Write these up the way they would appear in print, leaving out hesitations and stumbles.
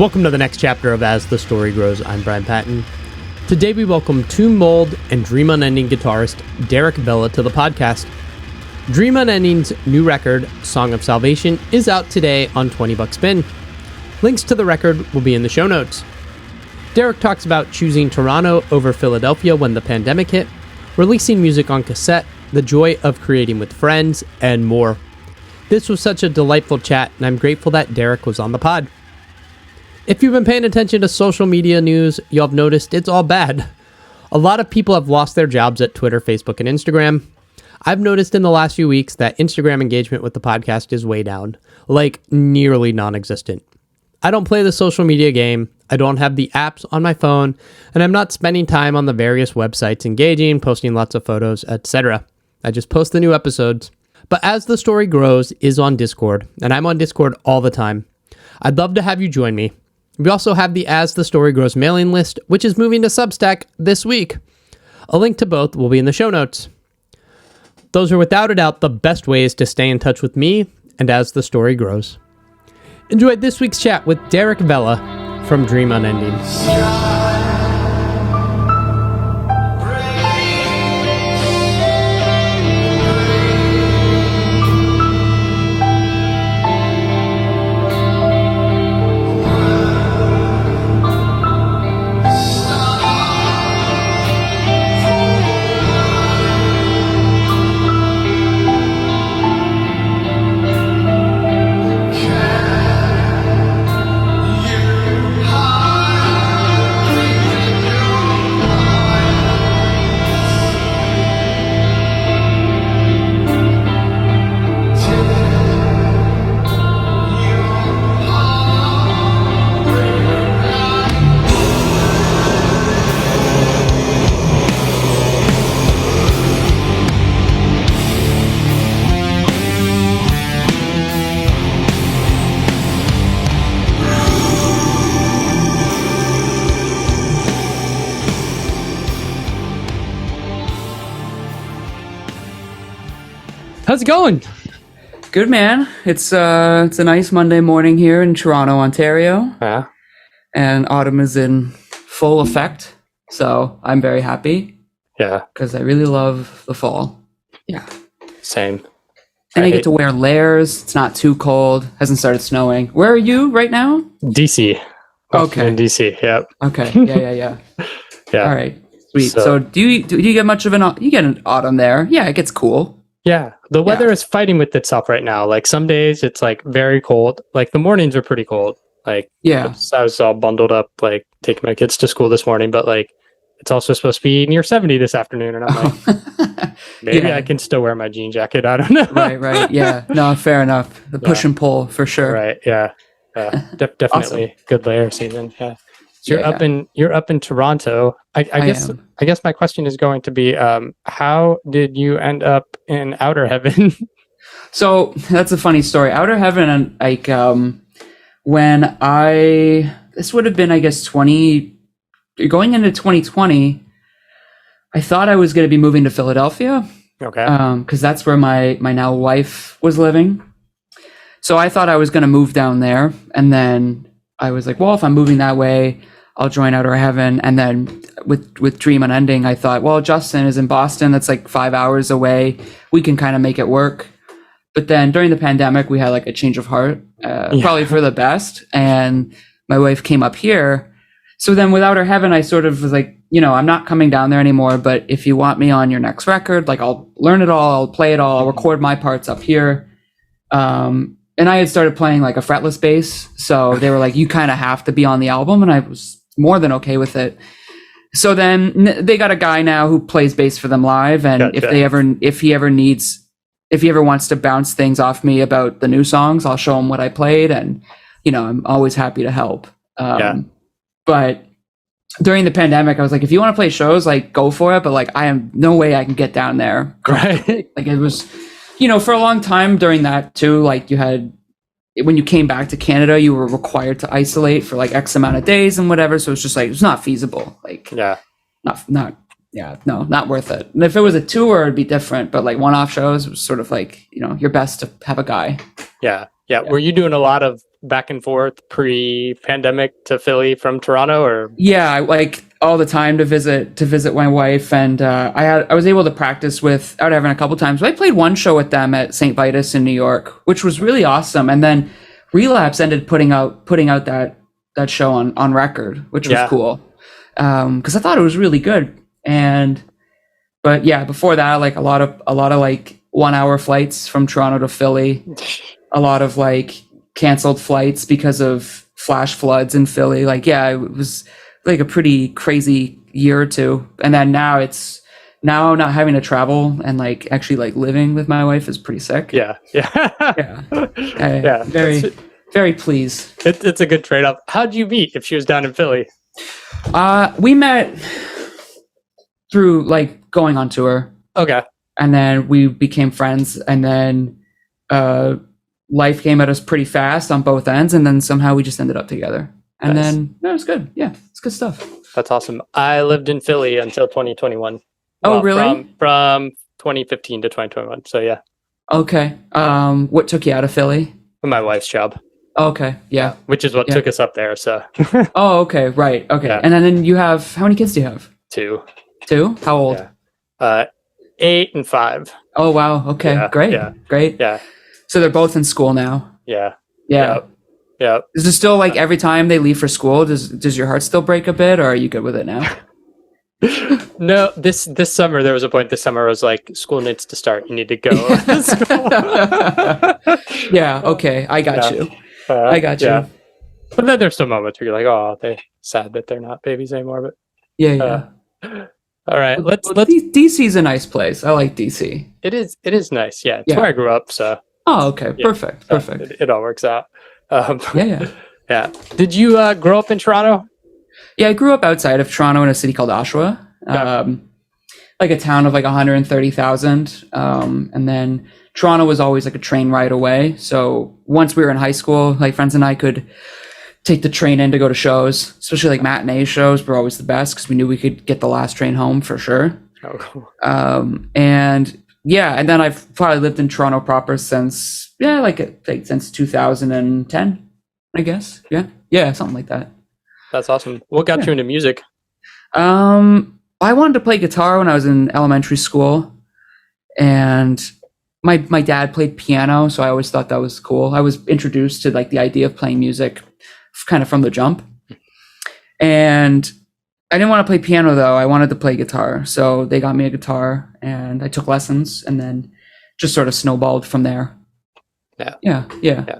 Welcome to the next chapter of As the Story Grows. I'm Brian Patton. Today we welcome Tomb Mold and Dream Unending guitarist Derrick Vella to the podcast. Dream Unending's new record, Song of Salvation, is out today on 20 Buck Spin. Links to the record will be in the show notes. Derrick talks about choosing Toronto over Philadelphia when the pandemic hit, releasing music on cassette, the joy of creating with friends, and more. This was such a delightful chat, and I'm grateful that Derrick was on the pod. If you've been paying attention to social media news, you'll have noticed it's all bad. A lot of people have lost their jobs at Twitter, Facebook, and Instagram. I've noticed in the last few weeks that Instagram engagement with the podcast is way down, like nearly non-existent. I don't play the social media game, I don't have the apps on my phone, and I'm not spending time on the various websites engaging, posting lots of photos, etc. I just post the new episodes. But As the Story Grows is on Discord, and I'm on Discord all the time. I'd love to have you join me. We also have the As the Story Grows mailing list, which is moving to Substack this week. A link to both will be in the show notes. Those are without a doubt the best ways to stay in touch with me and As the Story Grows. Enjoy this week's chat with Derrick Vella from Dream Unending. How's it going? Good, man. It's a nice Monday morning here in Toronto, Ontario. Yeah. And autumn is in full effect, so I'm very happy. Yeah. Because I really love the fall. Yeah. Same. And I get to wear layers. It's not too cold. Hasn't started snowing. Where are you right now? DC. Okay. In DC, yep. Okay. Yeah. Yeah. All right. Sweet. So do you get much of you get an autumn there? Yeah, it gets cool. Yeah, the weather is fighting with itself right now. Like some days it's like very cold. Like the mornings are pretty cold. Like yeah, I was all bundled up, like taking my kids to school this morning, but like it's also supposed to be near 70 this afternoon, and I'm like, maybe I can still wear my jean jacket. I don't know. Right. Yeah, no, fair enough. The push and pull for sure. Right. Yeah. Definitely awesome. Good layer season. Yeah. So you're up in Toronto. I guess my question is going to be, how did you end up in Outer Heaven? So that's a funny story. Outer Heaven, like when this would have been, I guess, going into 2020. I thought I was going to be moving to Philadelphia. Okay. Because that's where my now wife was living. So I thought I was going to move down there, and then I was like, well, if I'm moving that way, I'll join Outer Heaven. And then with Dream Unending, I thought, well, Justin is in Boston. That's like 5 hours away. We can kind of make it work. But then during the pandemic, we had like a change of heart, probably for the best. And my wife came up here. So then with Outer Heaven, I sort of was like, I'm not coming down there anymore. But if you want me on your next record, like I'll learn it all. I'll play it all. I'll record my parts up here. And I had started playing like a fretless bass. So they were like, you kind of have to be on the album. And I was more than okay with it. So then they got a guy now who plays bass for them live. And Gotcha. if he ever wants to bounce things off me about the new songs, I'll show him what I played. And, I'm always happy to help. But during the pandemic, I was like, if you want to play shows, like go for it. But like, I am no way I can get down there. Right. Like it was, for a long time during that too, like you had, when you came back to Canada, you were required to isolate for like X amount of days and whatever. So it's just like, it's not feasible. Like, not worth it. And if it was a tour, it'd be different. But like one-off shows, it was sort of like, your best to have a guy. Yeah. Were you doing a lot of back and forth pre-pandemic to Philly from Toronto, or? Yeah, I like all the time to visit my wife, and I was able to practice without having a couple times. But I played one show with them at St. Vitus in New York, which was really awesome. And then Relapse ended putting out that show on record, which was cool, because I thought it was really good. But yeah, before that, like a lot of like 1 hour flights from Toronto to Philly, a lot of like canceled flights because of flash floods in Philly. Like, yeah, it was like a pretty crazy year or two. And then now not having to travel and like actually like living with my wife is pretty sick. Yeah. Very, very pleased. It's a good trade-off. How'd you meet if she was down in Philly? We met through like going on tour. Okay. And then we became friends, and then life came at us pretty fast on both ends, and then somehow we just ended up together. And then it was good. Yeah, it's good stuff. That's awesome. I lived in Philly until 2021. Oh, really? From 2015 to 2021. So yeah. Okay. What took you out of Philly? My wife's job. Okay. Yeah. Which is what took us up there. So. Oh, okay. Right. Okay. Yeah. And then you have, how many kids do you have? Two. How old? Yeah. 8 and 5. Oh, wow. Okay. Yeah. Great. Yeah. Great. Yeah. So they're both in school now. Yeah. Yeah. Yeah. Is it still like every time they leave for school, does your heart still break a bit, or are you good with it now? No, this summer, there was a point this summer I was like, school needs to start. You need to go. Yeah. Okay. I got you. I got you. Yeah. But then there's some moments where you're like, oh, they're sad that they're not babies anymore. But yeah. All right. Let's DC's a nice place. I like DC. It is nice. Yeah. It's where I grew up. So. Oh, okay. Perfect. It all works out. Yeah. Did you grow up in Toronto? Yeah, I grew up outside of Toronto in a city called Oshawa, like a town of like 130,000. And then Toronto was always like a train ride away. So once we were in high school, like friends and I could take the train in to go to shows, especially like matinee shows were always the best because we knew we could get the last train home for sure. Oh, cool. And then I've probably lived in Toronto proper since since 2010, I guess. Yeah, something like that. That's awesome. What got you into music? I wanted to play guitar when I was in elementary school, and my dad played piano, so I always thought that was cool. I was introduced to like the idea of playing music kind of from the jump, and I didn't want to play piano though. I wanted to play guitar, so they got me a guitar, and I took lessons, and then just sort of snowballed from there. Yeah.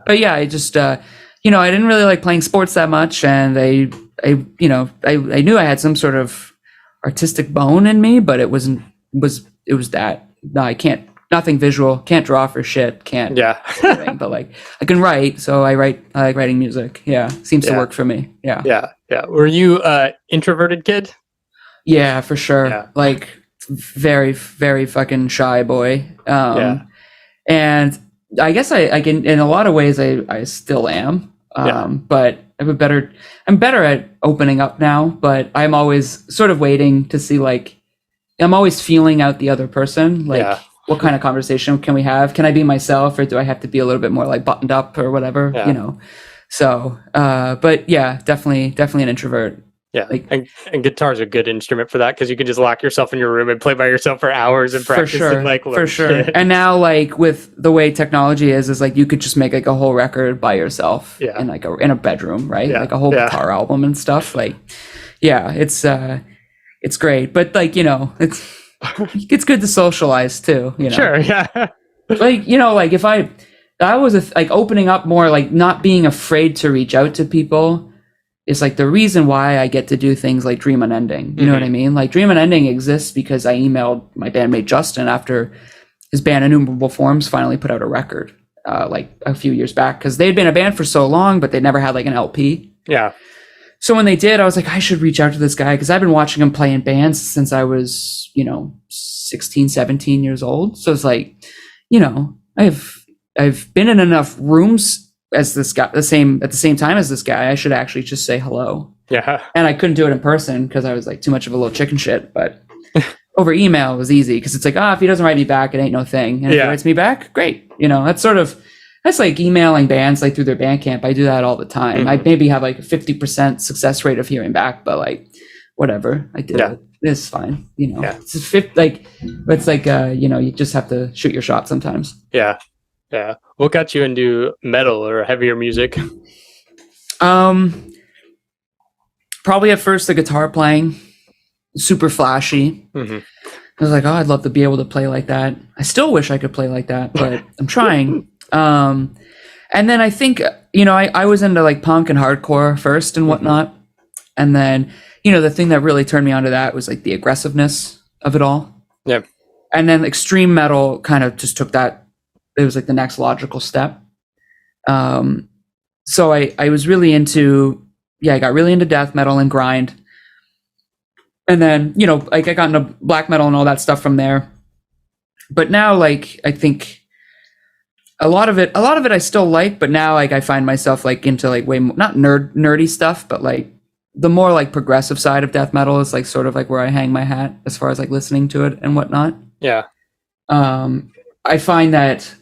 But yeah, I just I didn't really like playing sports that much, and I knew I had some sort of artistic bone in me, but it was that. No, I can't. Nothing visual. Can't draw for shit. Can't. Yeah. Anything, but like I can write, so I like writing music. Yeah, seems to work for me. Yeah. Yeah. Were you introverted kid? Yeah, for sure. Yeah. Like very, very fucking shy boy. And I guess I can, in a lot of ways, I still am. But I'm better at opening up now, but I'm always sort of waiting to see, like, I'm always feeling out the other person. Like, what kind of conversation can we have? Can I be myself, or do I have to be a little bit more like buttoned up or whatever, So, but yeah, definitely an introvert. Yeah, and guitar's a good instrument for that because you can just lock yourself in your room and play by yourself for hours and practice. For sure. And now, like with the way technology is like you could just make like a whole record by yourself in like in a bedroom, right? Yeah. Like a whole guitar album and stuff. Like, yeah, it's great, but like it's good to socialize too. Sure, yeah. Like like if I was like opening up more, like not being afraid to reach out to people. Is like the reason why I get to do things like Dream Unending. You know what I mean? Like Dream Unending exists because I emailed my bandmate Justin after his band Innumerable Forms finally put out a record like a few years back, because they'd been a band for so long, but they never had like an LP. Yeah. So when they did, I was like, I should reach out to this guy because I've been watching him play in bands since I was, 16, 17 years old. So it's like, I've been in enough rooms as this guy, at the same time as this guy, I should actually just say hello. Yeah. And I couldn't do it in person because I was like too much of a little chicken shit, but over email was easy because it's like, if he doesn't write me back, it ain't no thing. And if he writes me back, great. That's sort of That's like emailing bands like through their Bandcamp. I do that all the time. I maybe have like a 50% success rate of hearing back, but like whatever, I did it. It's fine, you know. It's like you know, you just have to shoot your shot sometimes. Yeah. What got you into metal or heavier music? Probably at first the guitar playing, super flashy. I was like, oh, I'd love to be able to play like that. I still wish I could play like that, but I'm trying. And then I think, you know, I was into like punk and hardcore first and whatnot. And then, you know, the thing that really turned me onto that was like the aggressiveness of it all. Yep. And then extreme metal kind of just took that. It was like the next logical step. So I was really into, I got really into death metal and grind. And then, you know, like I got into black metal and all that stuff from there. But now, like, I think a lot of it I still like, but now like I find myself like into like way more, not nerdy stuff, but like the more like progressive side of death metal is like sort of like where I hang my hat as far as like listening to it and whatnot. Yeah. I find that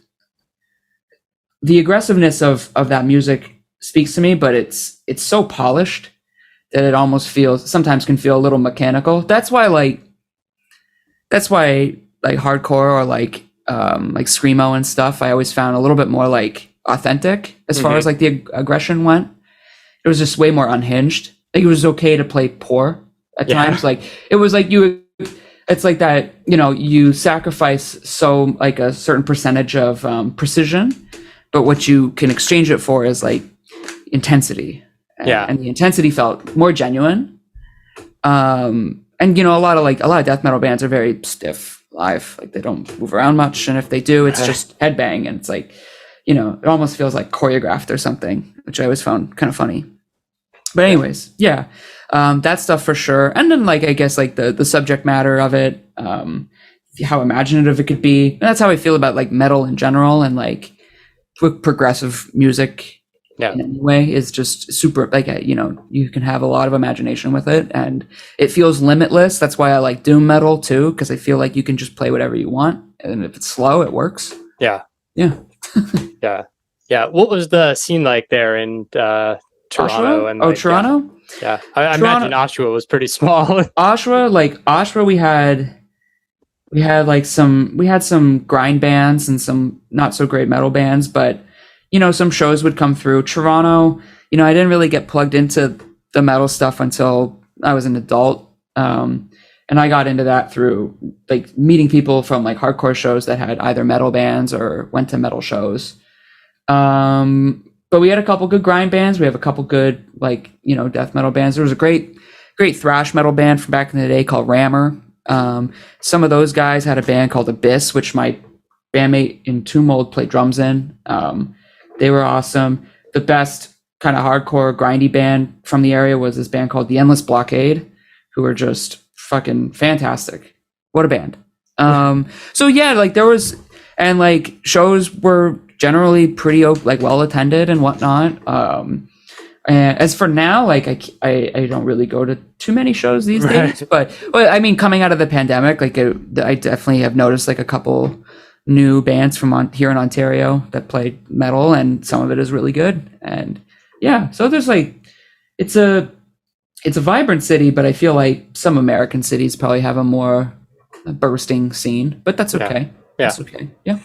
the aggressiveness of that music speaks to me, but it's so polished that it almost sometimes can feel a little mechanical. That's why hardcore or like screamo and stuff, I always found a little bit more like authentic as far as like the aggression went. It was just way more unhinged. Like it was okay to play poor at times. Like it was like it's like that, you know, you sacrifice so like a certain percentage of precision, but what you can exchange it for is like intensity. And the intensity felt more genuine. And you know, a lot of death metal bands are very stiff live. Like they don't move around much, and if they do, it's just headbang, and it's like, you know, it almost feels like choreographed or something, which I always found kind of funny. But anyways, that stuff for sure. And then like I guess like the subject matter of it, how imaginative it could be. And that's how I feel about like metal in general, and like progressive music in any way is just super, like, you know, you can have a lot of imagination with it, and it feels limitless. That's why I like doom metal too, because I feel like you can just play whatever you want, and if it's slow, it works. Yeah. What was the scene like there in Toronto? Oshawa? And like, Toronto? Yeah. I imagine Oshawa was pretty small. Oshawa, we had some grind bands and some not so great metal bands, but you know, some shows would come through. Toronto, you know, I didn't really get plugged into the metal stuff until I was an adult. And I got into that through like meeting people from like hardcore shows that had either metal bands or went to metal shows. But we had a couple good grind bands. We have a couple good, like, you know, death metal bands. There was a great thrash metal band from back in the day called Rammer. Some of those guys had a band called Abyss, which my bandmate in Tumult played drums in. They were awesome. The best kind of hardcore grindy band from the area was this band called The Endless Blockade, who were just fucking fantastic. What a band. So yeah, like there was, and like shows were generally pretty like well attended and whatnot. And as for now, like I don't really go to too many shows these days, but I mean, coming out of the pandemic, like I definitely have noticed like a couple new bands from here in Ontario that play metal, and some of it is really good. And yeah, so there's like, it's a vibrant city, but I feel like some American cities probably have a more bursting scene, but that's okay. That's okay. Yeah.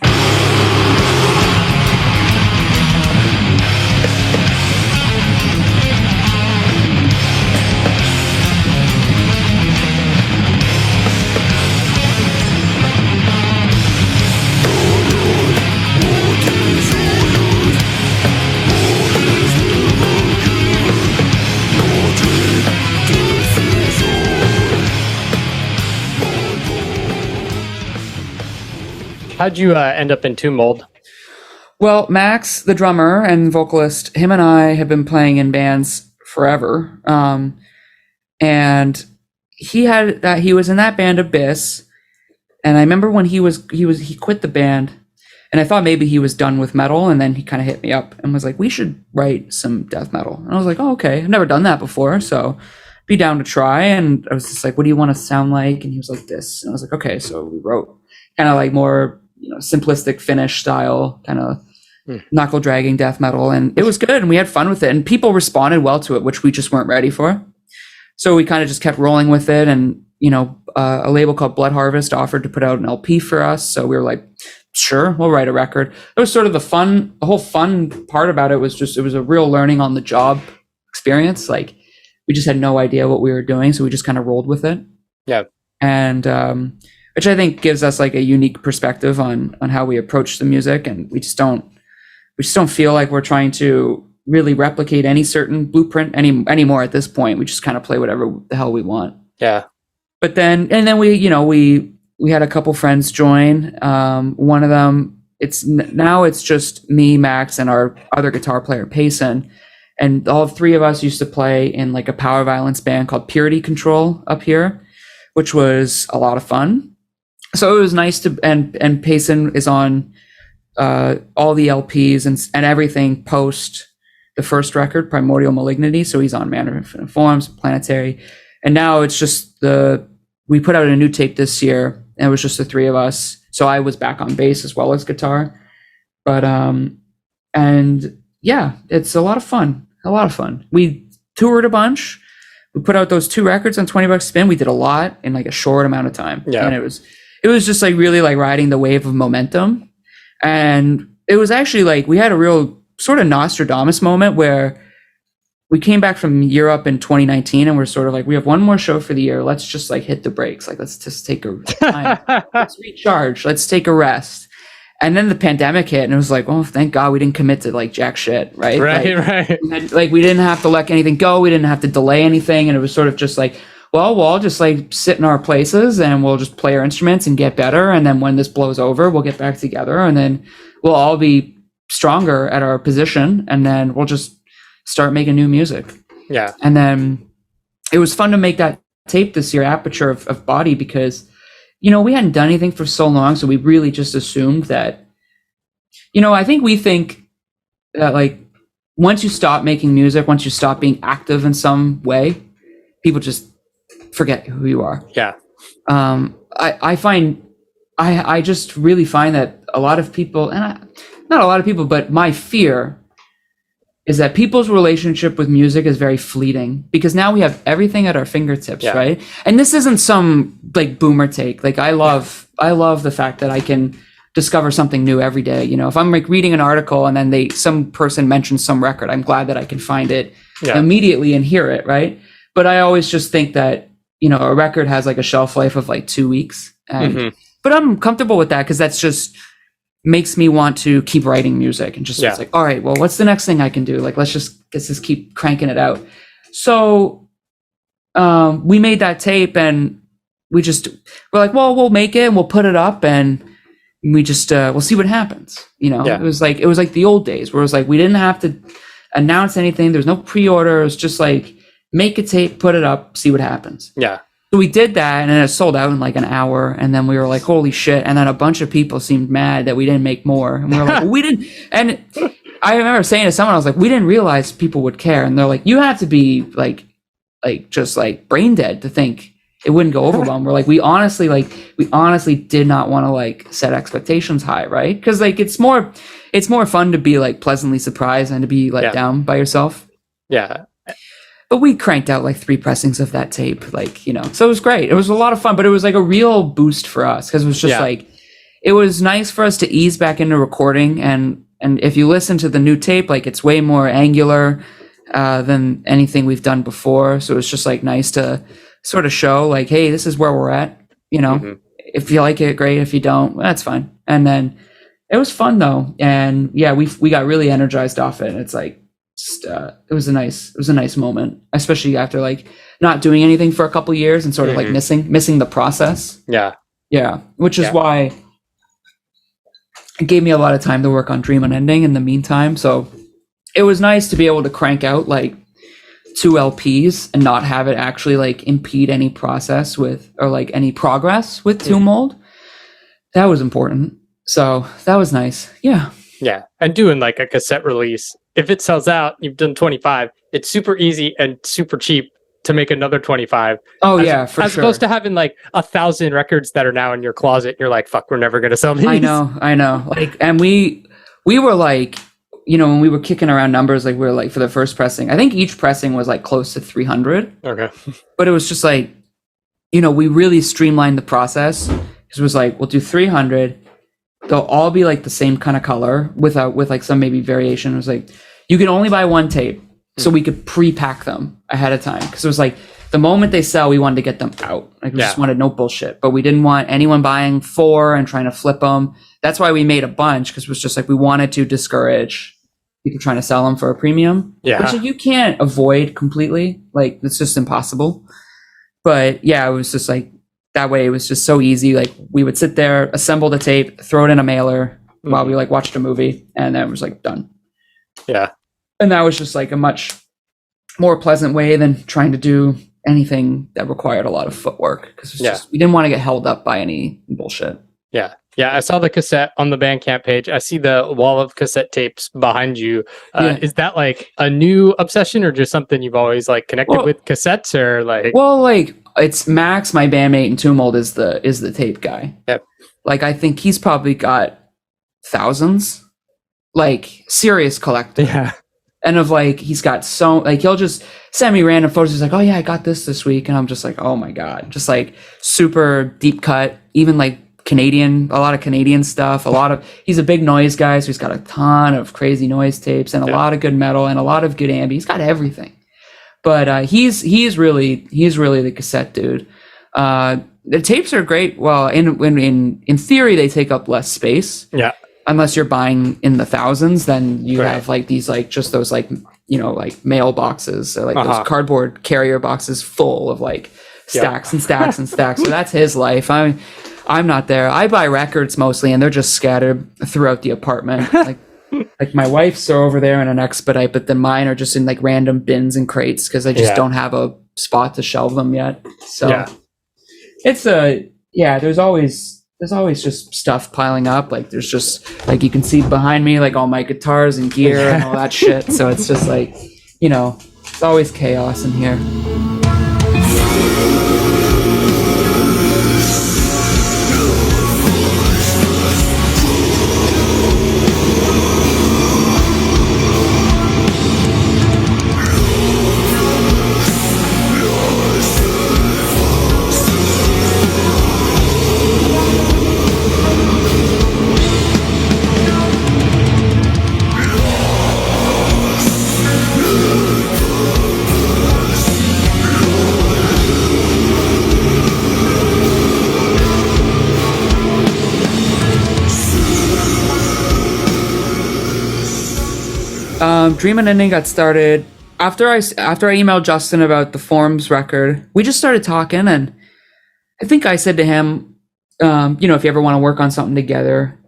How'd you end up in Tumult? Well, Max, the drummer and vocalist, him and I have been playing in bands forever. And he was in that band Abyss. And I remember when he quit the band, and I thought maybe he was done with metal, and then he kind of hit me up and was like, we should write some death metal. And I was like, oh, okay. I've never done that before, so be down to try. And I was just like, what do you want to sound like? And he was like, this. And I was like, okay. So we wrote kind of like more, you know, simplistic Finnish style kind of knuckle dragging death metal, and it was good, and we had fun with it, and people responded well to it, which we just weren't ready for. So we kind of just kept rolling with it, and a label called Blood Harvest offered to put out an LP for us, so we were like, sure, we'll write a record. It was sort of the whole fun part about it was just, it was a real learning on the job experience. Like, we just had no idea what we were doing, so we just kind of rolled with it. Yeah. And which I think gives us like a unique perspective on how we approach the music, and we just don't feel like we're trying to really replicate any certain blueprint anymore at this point. We just kind of play whatever the hell we want. Yeah. But then we had a couple friends join. One of them, it's just me, Max, and our other guitar player, Payson. And all three of us used to play in like a power violence band called Purity Control up here, which was a lot of fun. So it was nice to, and Payson is on all the LPs and everything post the first record, Primordial Malignity. So he's on Man of Infinite Forms, Planetary. And now it's just we put out a new tape this year, and it was just the three of us. So I was back on bass as well as guitar. But, and yeah, it's a lot of fun. We toured a bunch. We put out those 2 records on 20 Bucks Spin. We did a lot in like a short amount of time. Yeah. And it was just like really like riding the wave of momentum. And it was actually like, we had a real sort of Nostradamus moment where we came back from Europe in 2019, and we're sort of like, we have one more show for the year. Let's just like hit the brakes. Like, let's just take a time. Let's recharge. Let's take a rest. And then the pandemic hit, and it was like, oh, thank God we didn't commit to like jack shit, right? Right. We didn't have to let anything go. We didn't have to delay anything. And it was sort of just like, well, we'll all just like sit in our places, and we'll just play our instruments and get better. And then when this blows over, we'll get back together, and then we'll all be stronger at our position. And then we'll just start making new music. Yeah. And then it was fun to make that tape this year, Aperture of Body, because we hadn't done anything for so long, so we really just assumed that, I think we think that like once you stop making music, once you stop being active in some way, people just forget who you are. Yeah. I just really find that a lot of people, not a lot of people, but my fear is that people's relationship with music is very fleeting, because now we have everything at our fingertips, right? And this isn't some like boomer take. Like I love the fact that I can discover something new every day. If I'm like reading an article and then some person mentions some record, I'm glad that I can find it immediately and hear it, right? But I always just think that, a record has like a shelf life of like 2 weeks. But I'm comfortable with that, because that's just makes me want to keep writing music, and just it's like, all right, well, what's the next thing I can do? Like, let's just keep cranking it out. So we made that tape, and we're like, well, we'll make it and we'll put it up, and we just we'll see what happens. It was like the old days where it was like we didn't have to announce anything. There's no pre-order. It was just like, make a tape, put it up, see what happens. Yeah. So we did that, and then it sold out in like an hour, and then we were like, holy shit. And then a bunch of people seemed mad that we didn't make more. And we were like, well, we didn't. And I remember saying to someone, I was like, we didn't realize people would care. And they're like, you have to be like just like brain dead to think it wouldn't go over well. And we're like, we honestly did not want to like set expectations high, right? Because like it's more fun to be like pleasantly surprised than to be let down by yourself. Yeah. But we cranked out like 3 pressings of that tape, so it was great. It was a lot of fun, but it was like a real boost for us, because it was just like, it was nice for us to ease back into recording. And if you listen to the new tape, like it's way more angular than anything we've done before. So it's just like nice to sort of show like, hey, this is where we're at. If you like it, great. If you don't, that's fine. And then it was fun though. And we got really energized off it. And it's like, it was a nice moment, especially after like not doing anything for a couple years and sort of like missing the process. Which is why it gave me a lot of time to work on Dream Unending in the meantime. So it was nice to be able to crank out like 2 LPs and not have it actually like impede any process or like any progress with Tomb Mold. That was important. So that was nice. Yeah. And doing like a cassette release, if it sells out, you've done 25. It's super easy and super cheap to make another 25. Oh yeah, for sure. As opposed to having like 1,000 records that are now in your closet. You're like, fuck, we're never going to sell these. I know. Like, and we we were like, when we were kicking around numbers, like we were like for the first pressing, I think each pressing was like close to 300. Okay. But it was just like, we really streamlined the process. It was like, we'll do 300. They'll all be like the same kind of color with like some maybe variation. It was like, you can only buy one tape, so we could pre-pack them ahead of time. Because it was like, the moment they sell, we wanted to get them out. Like we just wanted no bullshit. But we didn't want anyone buying 4 and trying to flip them. That's why we made a bunch, because it was just like, we wanted to discourage people trying to sell them for a premium. Yeah. Which you can't avoid completely. Like, it's just impossible. But yeah, it was just like, that way it was just so easy. Like, we would sit there, assemble the tape, throw it in a mailer while we like watched a movie, and then it was like done. Yeah. And that was just like a much more pleasant way than trying to do anything that required a lot of footwork, because we didn't want to get held up by any bullshit. Yeah. I saw the cassette on the Bandcamp page. I see the wall of cassette tapes behind you. Is that like a new obsession, or just something you've always like connected with cassettes, or like? Well, like, it's Max, my bandmate in Tumult, is the tape guy. Yep. Like, I think he's probably got thousands, like serious collector. Yeah. And of like, he's got so, like, he'll just send me random photos. He's like, oh yeah, I got this week. And I'm just like, oh my God, just like super deep cut, even like a lot of Canadian stuff, he's a big noise guy. So he's got a ton of crazy noise tapes and a lot of good metal and a lot of good ambi. He's got everything. But he's really the cassette dude. The tapes are great. Well, in theory, they take up less space. Yeah. Unless you're buying in the thousands, then you have like these like just those like like mail boxes, or like those cardboard carrier boxes full of like stacks and stacks and stacks. So that's his life. I'm not there. I buy records mostly, and they're just scattered throughout the apartment. Like my wife's are over there in an expedite, but then mine are just in like random bins and crates, because I just don't have a spot to shelve them yet. So it's there's always just stuff piling up. Like, there's just like, you can see behind me like all my guitars and gear and all that shit. So it's just like, it's always chaos in here. Dream Unending got started after I emailed Justin about the Forms record. We just started talking, and I think I said to him, if you ever want to work on something together,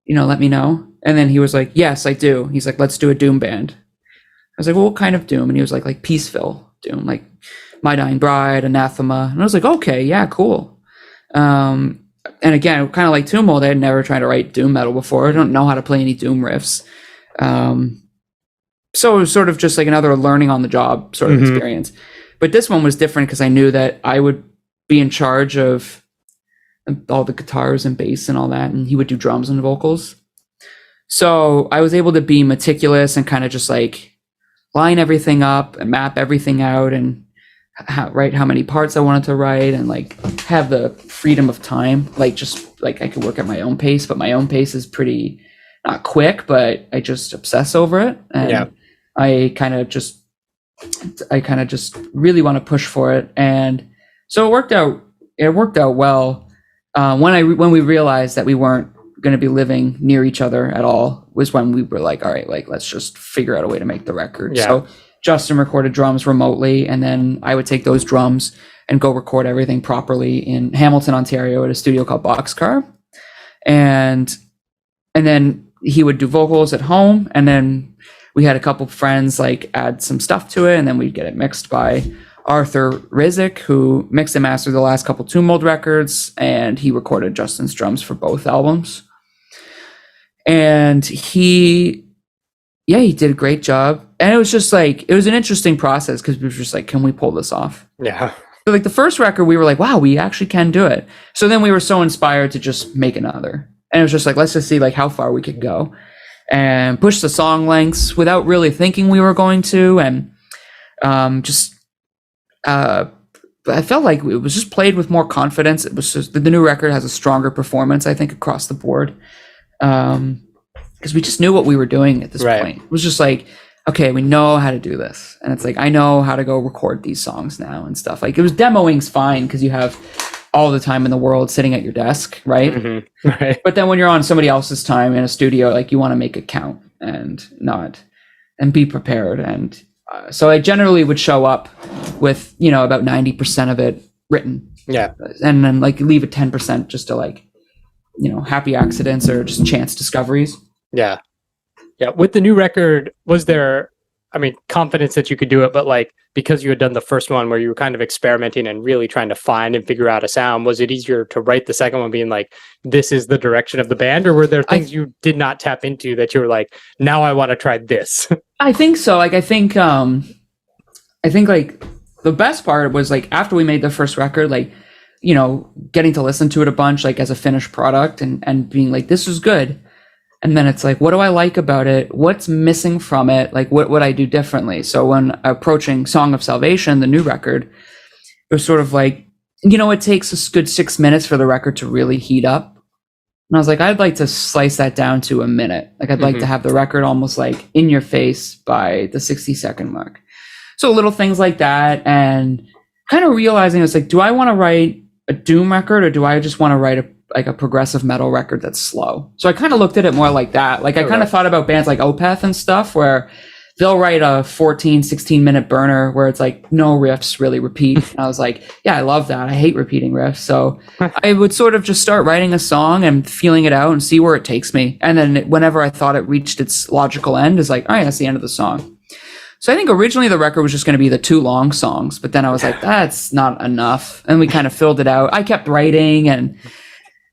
let me know. And then he was like, yes, I do. He's like, let's do a Doom band. I was like, well, what kind of Doom? And he was like Peaceville Doom, like My Dying Bride, Anathema. And I was like, okay, yeah, cool. And again, kind of like Tumult, I had never tried to write Doom metal before. I don't know how to play any Doom riffs. So it was sort of just like another learning on the job sort of experience. But this one was different because I knew that I would be in charge of all the guitars and bass and all that, and he would do drums and vocals. So I was able to be meticulous and kind of just like line everything up and map everything out, and write how many parts I wanted to write, and like have the freedom of time. Like, just like I could work at my own pace, but my own pace is pretty not quick, but I just obsess over it. And I kind of just really want to push for it. And so it worked out well. When we realized that we weren't going to be living near each other at all, was when we were like, all right, like, let's just figure out a way to make the record. So Justin recorded drums remotely, and then I would take those drums and go record everything properly in Hamilton, Ontario, at a studio called Boxcar. And then he would do vocals at home, and then we had a couple friends like add some stuff to it, and then we'd get it mixed by Arthur Rizik, who mixed and mastered the last couple Tumult records, and he recorded Justin's drums for both albums. And he did a great job. And it was just like, it was an interesting process, because we were just like, can we pull this off? Yeah. So like the first record, we were like, wow, we actually can do it. So then we were so inspired to just make another. And it was just like, let's just see like how far we could go. and pushed the song lengths without really thinking we were going to. And I felt like it was just played with more confidence. It was just, the new record has a stronger performance, I think, across the board. Because we just knew what we were doing at this point. It was just like, okay, we know how to do this. And it's like, I know how to go record these songs now and stuff. Like, it was demoing's fine because you have all the time in the world sitting at your desk, right? Mm-hmm. Right. But then when you're on somebody else's time in a studio, like, you want to make it count and be prepared. And so I generally would show up with, about 90% of it written. Yeah. And then like leave it 10% just to like, happy accidents or just chance discoveries. Yeah. Yeah. With the new record, was there, confidence that you could do it, but like, because you had done the first one where you were kind of experimenting and really trying to find and figure out a sound, was it easier to write the second one being like, this is the direction of the band? Or were there things you did not tap into that you were like, now I want to try this? I think so. Like, I think like the best part was like, after we made the first record, like, getting to listen to it a bunch, like as a finished product and being like, this is good. And then it's like, what do I like about it? What's missing from it? Like, what would I do differently? So when approaching Song of Salvation, the new record, it was sort of like, it takes a good 6 minutes for the record to really heat up. And I was like, I'd like to slice that down to a minute. Like, I'd like to have the record almost like in your face by the 60-second mark. So little things like that. And kind of realizing it's like, do I want to write a doom record or do I just want to write a progressive metal record that's slow? So I kind of looked at it more like that. Like, I kind of thought about bands like Opeth and stuff where they'll write a 14, 16-minute burner where it's like no riffs really repeat. And I was like, yeah, I love that. I hate repeating riffs. So I would sort of just start writing a song and feeling it out and see where it takes me. And then whenever I thought it reached its logical end, is like, all right, that's the end of the song. So I think originally the record was just going to be the 2 long songs, but then I was like, that's not enough. And we kind of filled it out. I kept writing, and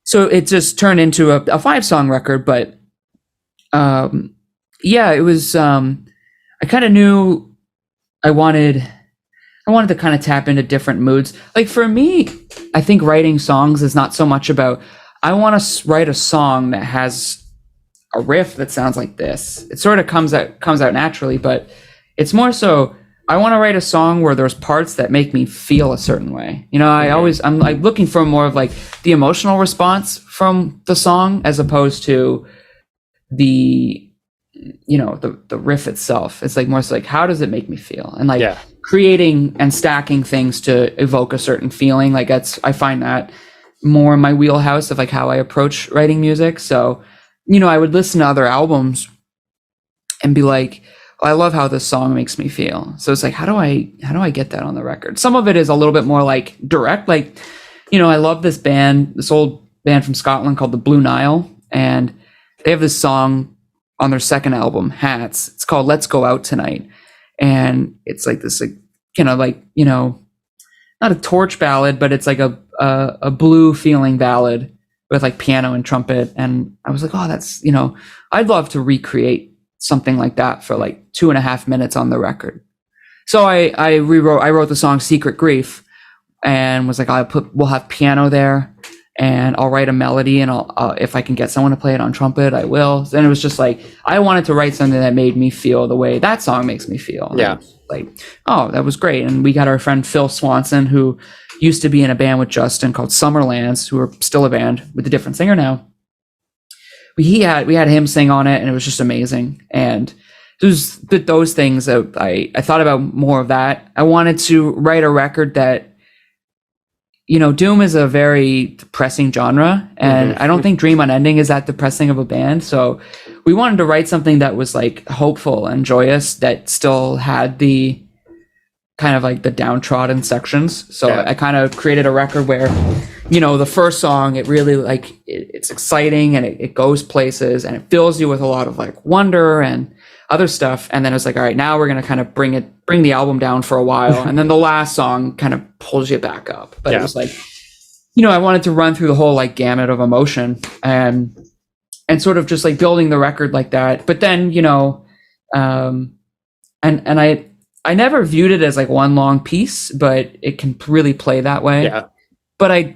so it just turned into a 5-song record. But yeah, it was, I kind of knew I wanted to kind of tap into different moods. Like, for me, I think writing songs is not so much about, I want to write a song that has a riff that sounds like this. It sort of comes out naturally, but it's more so I want to write a song where there's parts that make me feel a certain way. I'm like looking for more of like the emotional response from the song as opposed to the riff itself. It's like more so like, how does it make me feel? And like creating and stacking things to evoke a certain feeling. Like, I find that more in my wheelhouse of like how I approach writing music. So, I would listen to other albums and be like, I love how this song makes me feel. So it's like, how do I get that on the record? Some of it is a little bit more like direct. Like, I love this old band from Scotland called the Blue Nile. And they have this song on their second album, Hats. It's called Let's Go Out Tonight. And it's like this, like, not a torch ballad, but it's like a blue feeling ballad with like piano and trumpet. And I was like, oh, that's, I'd love to recreate something like that for like 2.5 minutes on the record. So I wrote the song Secret Grief and was like, we'll have piano there and I'll write a melody, and I'll if I can get someone to play it on trumpet, I will. And it was just like, I wanted to write something that made me feel the way that song makes me feel. Yeah. Like, oh, that was great. And we got our friend Phil Swanson, who used to be in a band with Justin called Summerlands, who are still a band with a different singer now. We had him sing on it, and it was just amazing. And it was those things that I thought about more of that. I wanted to write a record that, doom is a very depressing genre, and I don't think Dream Unending is that depressing of a band. So we wanted to write something that was like hopeful and joyous, that still had the kind of like the downtrodden sections. So I kind of created a record where, the first song, it really like it's exciting and it goes places and it fills you with a lot of like wonder and other stuff. And then it's like, all right, now we're going to kind of bring the album down for a while. And then the last song kind of pulls you back up. But it was like, I wanted to run through the whole like gamut of emotion and sort of just like building the record like that. But then, and I never viewed it as like one long piece, but it can really play that way. Yeah. But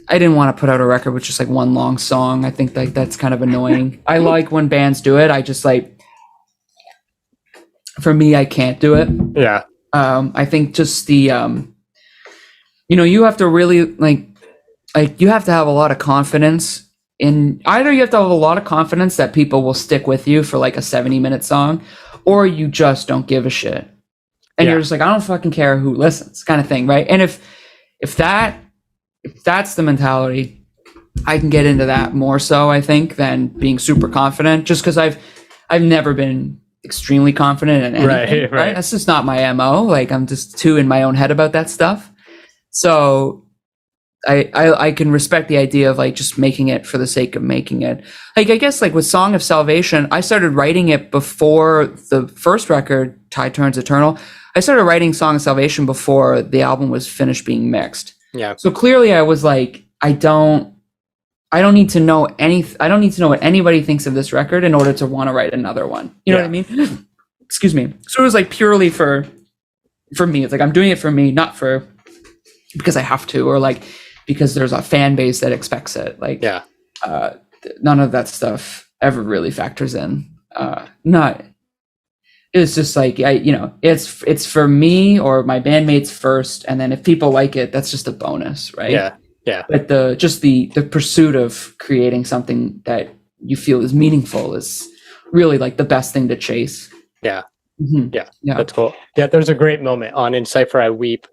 I didn't want to put out a record with just like one long song. I think like that's kind of annoying. I like when bands do it. I just like, for me, I can't do it. Yeah. I think just the, you have to really like you have to have a lot of confidence in either you have to have a lot of confidence that people will stick with you for like a 70-minute song, or you just don't give a shit. And you're just like, I don't fucking care who listens, kind of thing, right? And if that's the mentality, I can get into that more so, I think, than being super confident, just because I've never been extremely confident in anything. Right. That's just not my MO. Like, I'm just too in my own head about that stuff. So I can respect the idea of like just making it for the sake of making it. Like, I guess like with Song of Salvation, I started writing it before the first record, Tide Turns Eternal. I started writing Song of Salvation before the album was finished being mixed. Yeah. So clearly I was like, I don't need to know what anybody thinks of this record in order to want to write another one. You know what I mean? Excuse me. So it was like purely for me. It's like, I'm doing it for me, not for because I have to, or like because there's a fan base that expects it. Like, none of that stuff ever really factors in. It's just like, it's for me or my bandmates first, and then if people like it, that's just a bonus, right? Yeah. But the pursuit of creating something that you feel is meaningful is really like the best thing to chase. Yeah. Mm-hmm. Yeah. That's cool. Yeah, there's a great moment on In Cypher I Weep.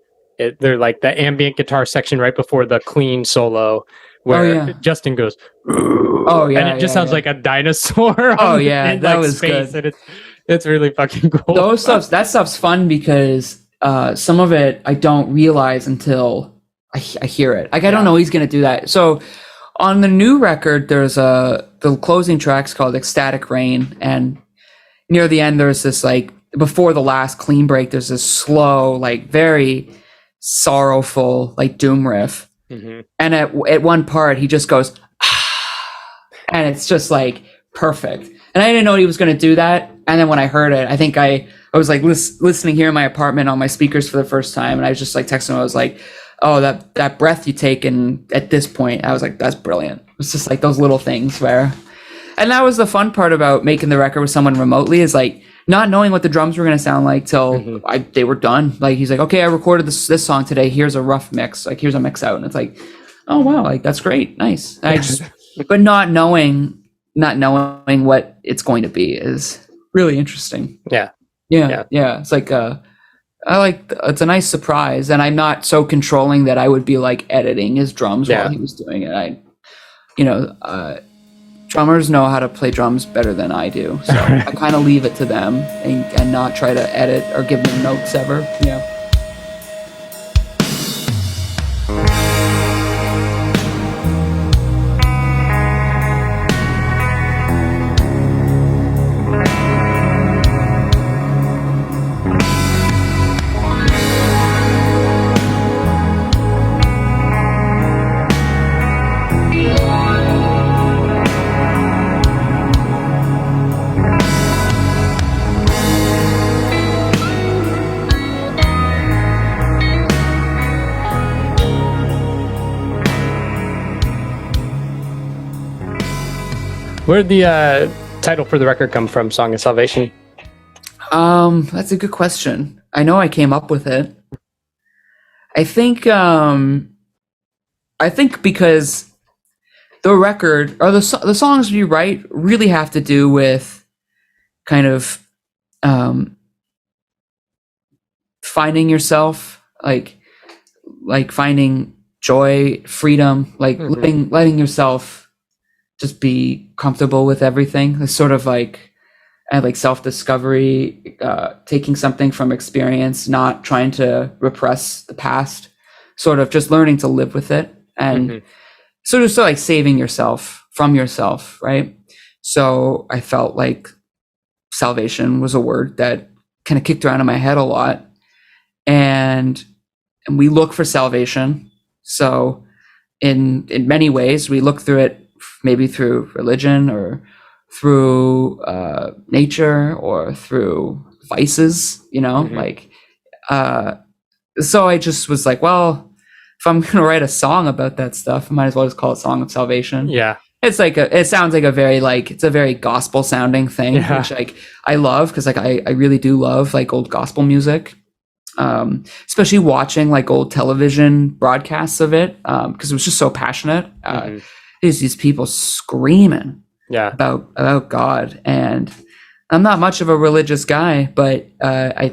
They're like the ambient guitar section right before the clean solo where Justin goes, and it just sounds like a dinosaur. That like was space, good. And it's really fucking cool. That stuff's fun because some of it I don't realize until I hear it. Like, I don't know he's gonna do that. So on the new record, there's the closing track's called Ecstatic Rain, and near the end there's this like before the last clean break, there's this slow, like very sorrowful, like doom riff. Mm-hmm. And at one part he just goes, and it's just like perfect. And I didn't know he was going to do that. And then when I heard it, I think I was like listening here in my apartment on my speakers for the first time. And I was just like texting him. I was like, oh, that breath you take. And at this point, I was like, that's brilliant. It's just like those little things where, and that was the fun part about making the record with someone remotely, is like not knowing what the drums were going to sound like till they were done. Like, he's like, okay, I recorded this song today. Here's a rough mix. Like, here's a mix out. And it's like, oh, wow. Like, that's great. Nice. And I just, but not knowing what it's going to be is really interesting. Yeah. It's like it's a nice surprise, and I'm not so controlling that I would be like editing his drums while he was doing it. Drummers know how to play drums better than I do, so I kind of leave it to them and not try to edit or give them notes ever. Where did the title for the record come from, Song of Salvation? That's a good question. I know I came up with it. I think because the record or the songs we write really have to do with kind of finding yourself, like finding joy, freedom, like letting yourself just be comfortable with everything. It's sort of like self-discovery, taking something from experience, not trying to repress the past, sort of just learning to live with it, and sort of like saving yourself from yourself, right? So I felt like salvation was a word that kind of kicked around in my head a lot, and we look for salvation. So in many ways, we look through it, maybe through religion or through nature or through vices, so I just was like, well, if I'm going to write a song about that stuff, I might as well just call it Song of Salvation. Yeah. It sounds like it's a very gospel sounding thing, which like I love, because like I really do love like old gospel music, especially watching like old television broadcasts of it, because it was just so passionate. There's these people screaming about God, and I'm not much of a religious guy, but I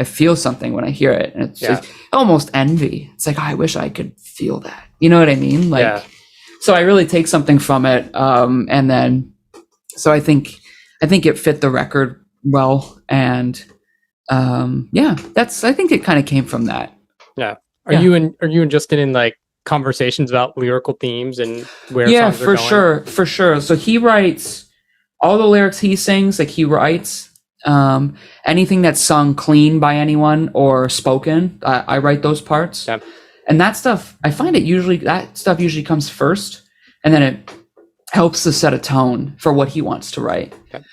feel something when I hear it, and it's just almost envy. It's like, oh, I wish I could feel that. You know what I mean? Like. So I really take something from it, and then, so I think it fit the record well, and I think it kind of came from that. Yeah. Are you interested in like conversations about lyrical themes and where songs are going? for sure. So he writes all the lyrics he sings. Like he writes anything that's sung clean by anyone or spoken. I write those parts. Yeah. And that stuff, I find that stuff usually comes first, and then it helps to set a tone for what he wants to write. Okay.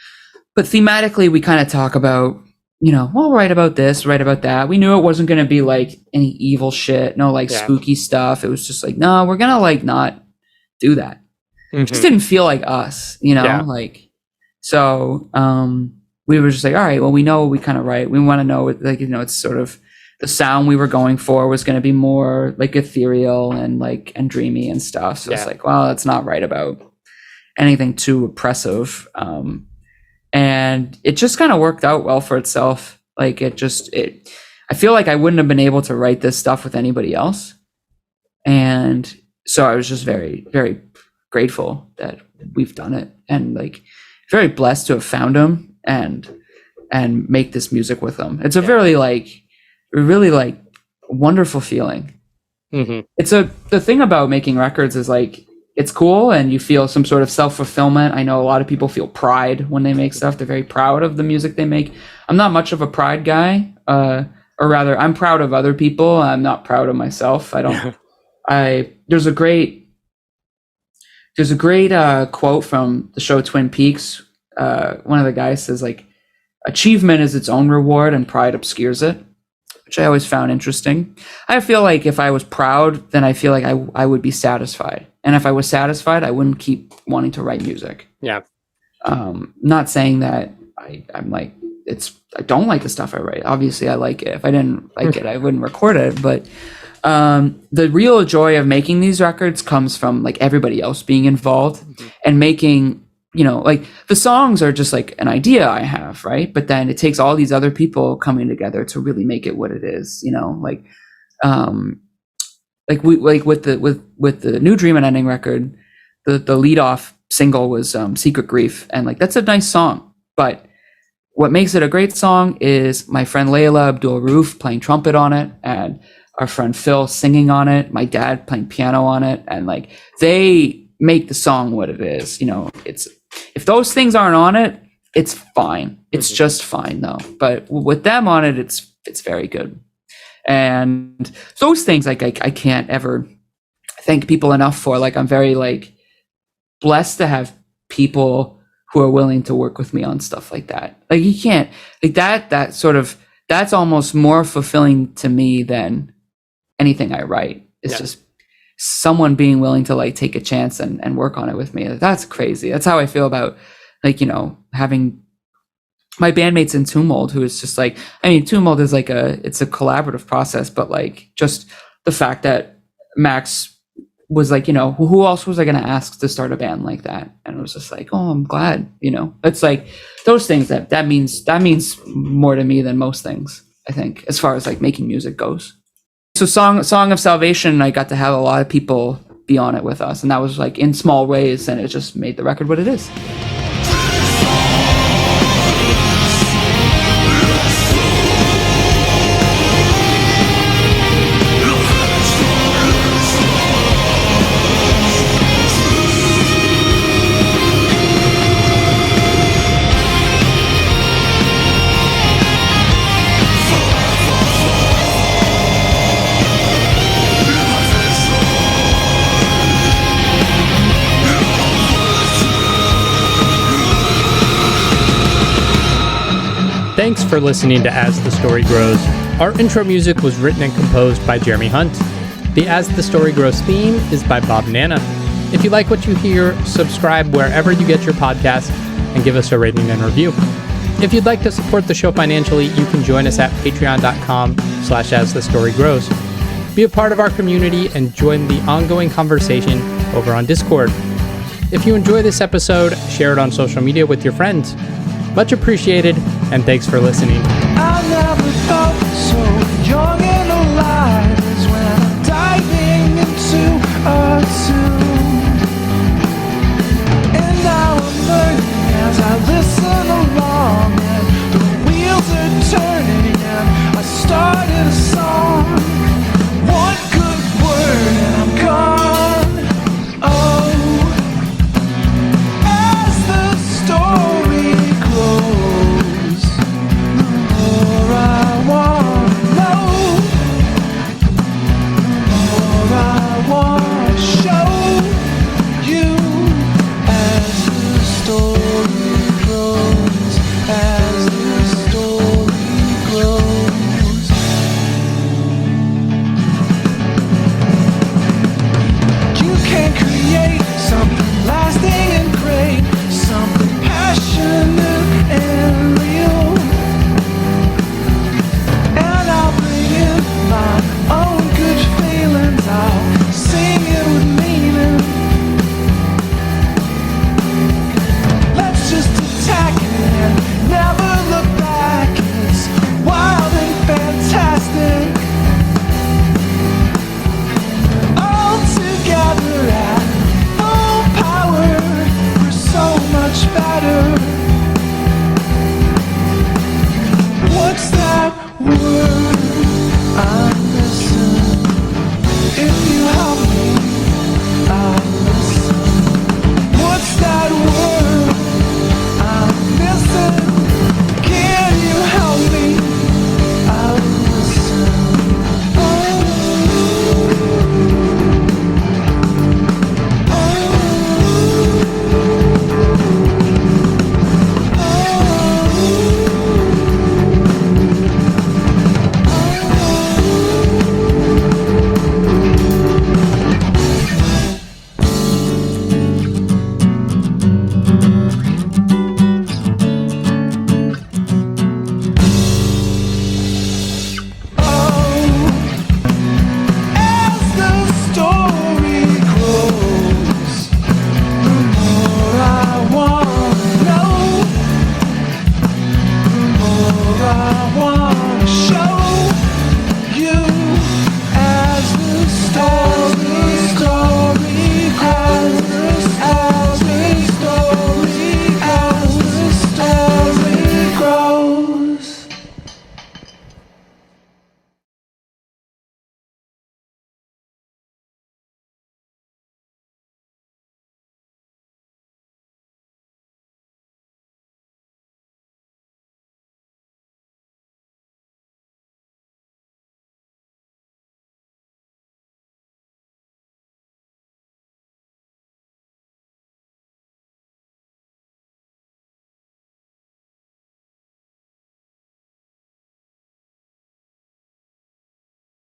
But thematically, we kind of talk about, we'll write about this, write about that. We knew it wasn't going to be like any evil shit, no like spooky stuff. It was just like, no, we're going to like not do that. It just didn't feel like us, like, so we were just like, all right, well, we know what we kind of write. We want to know, like, it's sort of, the sound we were going for was going to be more like ethereal and dreamy and stuff. So it's like, well, let's not write about anything too oppressive. And it just kind of worked out well for itself. Like I feel like I wouldn't have been able to write this stuff with anybody else. And so I was just very, very grateful that we've done it, and like very blessed to have found him and make this music with him. It's a really like wonderful feeling. The thing about making records is like, it's cool and you feel some sort of self-fulfillment. I know a lot of people feel pride when they make stuff. They're very proud of the music they make. I'm not much of a pride guy, or rather I'm proud of other people. I'm not proud of myself. There's a great quote from the show Twin Peaks. One of the guys says like, achievement is its own reward and pride obscures it, which I always found interesting. I feel like if I was proud, then I feel like I would be satisfied. And if I was satisfied, I wouldn't keep wanting to write music. Yeah. Not saying that I'm like, I don't like the stuff I write. Obviously I like it. If I didn't like it, I wouldn't record it. But the real joy of making these records comes from like everybody else being involved and making, like the songs are just like an idea I have, right? But then it takes all these other people coming together to really make it what it is, like with the new Dream Unending record, the lead off single was Secret Grief, and like that's a nice song, but what makes it a great song is my friend Layla Abdul Roof playing trumpet on it, and our friend Phil singing on it, my dad playing piano on it, and like they make the song what it is. It's, if those things aren't on it, it's fine. It's just fine though. But with them on it, it's very good. And those things, like I can't ever thank people enough for. Like I'm very like blessed to have people who are willing to work with me on stuff like that. Like you can't like that sort of, that's almost more fulfilling to me than anything I write. It's just someone being willing to like take a chance and work on it with me. That's crazy. That's how I feel about like, having my bandmates in Tumult, who is just like, Tumult is like it's a collaborative process, but like just the fact that Max was like, who else was I going to ask to start a band like that? And it was just like, oh, I'm glad, it's like those things that means more to me than most things, I think, as far as like making music goes. So Song of Salvation, I got to have a lot of people be on it with us, and that was like in small ways, and it just made the record what it is. Thanks for listening to As the Story Grows. Our intro music was written and composed by Jeremy Hunt. The As the Story Grows theme is by Bob Nana. If you like what you hear, subscribe wherever you get your podcasts and give us a rating and review. If you'd like to support the show financially, you can join us at patreon.com/asthestorygrows. Be a part of our community and join the ongoing conversation over on Discord. If you enjoy this episode, share it on social media with your friends. Much appreciated, and thanks for listening.